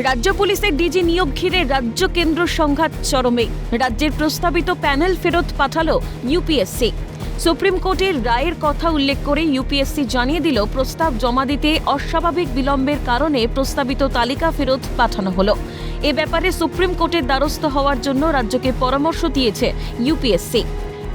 রাজ্য পুলিশের ডিজি নিয়োগ ঘিরে রাজ্য কেন্দ্র সংঘাত চরমে। রাজ্যের প্রস্তাবিত প্যানেল ফেরত পাঠালো ইউপিএসসি। সুপ্রিম কোর্টের রায়ের কথা উল্লেখ করে ইউপিএসসি জানিয়ে দিল, প্রস্তাব জমা দিতে অস্বাভাবিক বিলম্বের কারণে প্রস্তাবিত তালিকা ফেরত পাঠানো হলো। এ ব্যাপারে সুপ্রিম কোর্টের দ্বারস্থ হওয়ার জন্য রাজ্যকে পরামর্শ দিয়েছে ইউপিএসসি।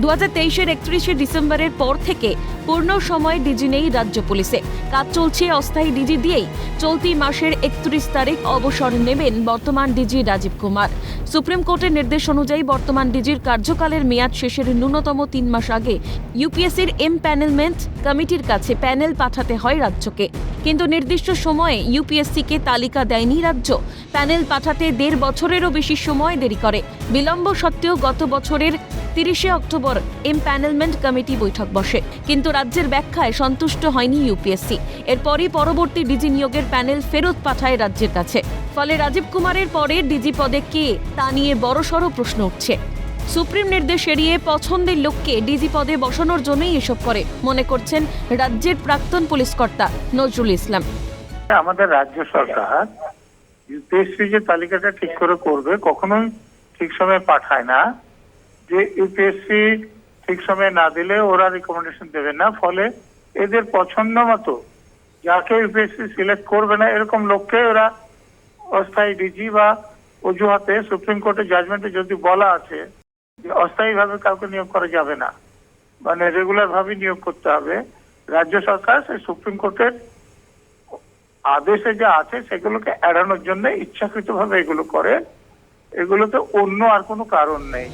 2023-এর 31শে ডিসেম্বরের পর থেকে পূর্ণ সময় ডিজি নেই রাজ্য পুলিশে। কাজ চলছে অস্থায়ী ডিজি দিয়েই। চলতি মাসের 31 তারিখ অবসর নেবেন বর্তমান ডিজি রাজীব কুমার। সুপ্রিম কোর্টের নির্দেশ অনুযায়ী বর্তমান ডিজির কার্যকালের মেয়াদ শেষের ন্যূনতম 3 মাস আগে ইউপিএসসির এমপ্যানেলমেন্ট কমিটির কাছে প্যানেল পাঠাতে হয় রাজ্যকে। কিন্তু নির্দিষ্ট সময়ে ইউপিএসসিকে তালিকা দেয়নি রাজ্য। প্যানেল পাঠাতে 1.5 বছরেরও বেশি সময় দেরি করে। বিলম্ব সত্ত্বেও গত বছরের 30শে অক্টোবর এমপ্যানেলমেন্ট কমিটি বৈঠক বসে, কিন্তু রাজ্যের ব্যাখ্যায় সন্তুষ্ট হয়নি ইউপিএসসি। এরপরই পরবর্তী ডিজি নিয়োগের প্যানেল ফেরত পাঠায় রাজ্যের কাছে। ফলে রাজীব কুমারের পরে ডিজি পদে কে, তা নিয়ে বড়সড় প্রশ্ন উঠছে। সুপ্রিম নির্দেশ এড়িয়ে পছন্দের লোককে ডিজি পদে বসানোর জন্যই এসব করে মনে করছেন রাজ্যের প্রাক্তন পুলিশ কর্তা নজরুল ইসলাম। আমাদের রাজ্য সরকার ইউপিএসসি যে তালিকাটা ঠিক করে করবে কখনোই ঠিক সময়ে পাঠায় না। যে ইউপিএসসি ঠিক সময়ে না দিলে ওরা রিকমেন্ডেশন দেবে না, ফলে এদের পছন্দ মতো যাকে ইউপিএসসি সিলেক্ট করবে না এরকম লোককে ওরা অস্থায়ী ডিজি বা অজুহাতে সুপ্রিম কোর্টের জাজমেন্টে যদি বলা আছে যে অস্থায়ীভাবে কাউকে নিয়োগ করা যাবে না, মানে রেগুলার ভাবে নিয়োগ করতে হবে, রাজ্য সরকার সেই সুপ্রিম কোর্টের আদেশে যা আছে সেগুলোকে এড়ানোর জন্য ইচ্ছাকৃতভাবে এগুলো করে। এগুলোতে অন্য আর কোনো কারণ নেই।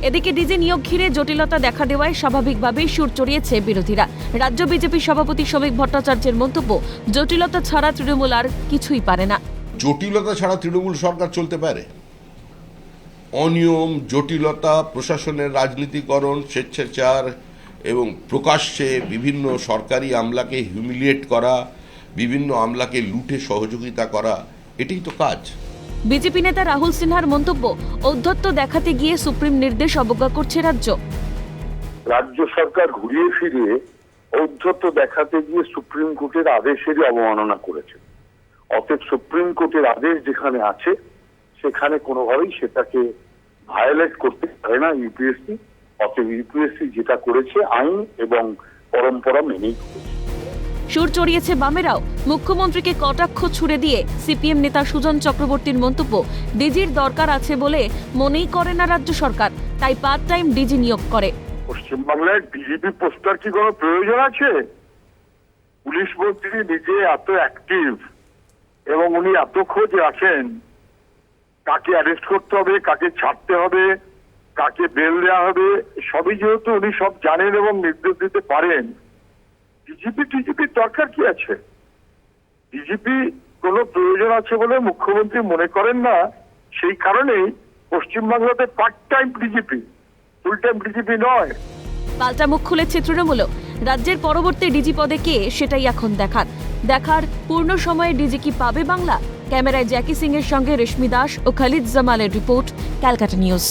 এদিকে ডিজি নিয়োগ ঘিরে জটিলতা দেখা দেওয়ায় স্বাভাবিকভাবেই সুর চড়িয়েছে বিরোধীরা। রাজ্য বিজেপি সভাপতি শ্রমিক ভট্টাচার্যের মন্তব্য, জটিলতা ছাড়া তৃণমূল আর কিছুই পারে না। জটিলতা ছাড়া তৃণমূল সরকার চলতে পারে? অনিয়ম, জটিলতা, প্রশাসনের রাজনীতিকরণ, স্বেচ্ছাচার এবং প্রকাশ্যে বিভিন্ন সরকারি আমলাকে হিউমিলিয়েট করা, বিভিন্ন আমলাকে লুটে সহযোগিতা করা, এটাই তো কাজ। বিজেপি নেতা রাহুল সিনহার মন্তব্য, ঔদ্ধত্য দেখাতে গিয়ে সুপ্রিম নির্দেশ অবজ্ঞা করছে রাজ্য। রাজ্য সরকার ঘুরিয়ে ফিরিয়ে ঔদ্ধত্য দেখাতে গিয়ে সুপ্রিম কোর্টের আদেশেরই অবমাননা করেছে। অতএব সুপ্রিম কোর্টের আদেশ যেখানে আছে সেখানে কোনোভাবেই সেটাকে ভায়োলেট করতে পারে না ইউপিএসসি। অতএব ইউপিএসসি যেটা করেছে আইন এবং পরম্পরা মেনেই করেছে। সুর চড়িয়েছে বামেরাও। মুখ্যমন্ত্রীকে কটাক্ষ ছুড়ে দিয়ে সিপিএম নেতা সুজন চক্রবর্তীর মন্তব্য, ডিজির দরকার আছে বলে মনেই করে না রাজ্য সরকার, তাই পার্ট টাইম ডিজি নিয়োগ করে। পশ্চিমবাংলায় ডিজিপি পোস্টার কি কোনো প্রয়োজন আছে? পুলিশ মন্ত্রী নিজে এত অ্যাক্টিভ এবং উনি এত খোঁজে আছেন কাকে অ্যারেস্ট করতে হবে, কাকে ছাড়তে হবে, কাকে বেল দেওয়া হবে, সবই যেহেতু উনি সব জানেন এবং নির্দেশ দিতে পারেন, টিজিপির দরকার কি আছে? ডিজিপি কোনো প্রয়োজন আছে বলে মুখ্যমন্ত্রী মনে করেন না। সেই কারণেই পশ্চিমবাংলাতে part time DGP, full time DGP নয়। পাল্টা মুখ খুলেছে তৃণমূলও। রাজ্যের পরবর্তী ডিজি পদে কে, সেটাই এখন দেখার পূর্ণ সময়ে ডিজি কি পাবে বাংলা? ক্যামেরায় জ্যাকি সিং এর সঙ্গে রেশমি দাস ও খালিদ জামালের রিপোর্ট, ক্যালকাটা নিউজ।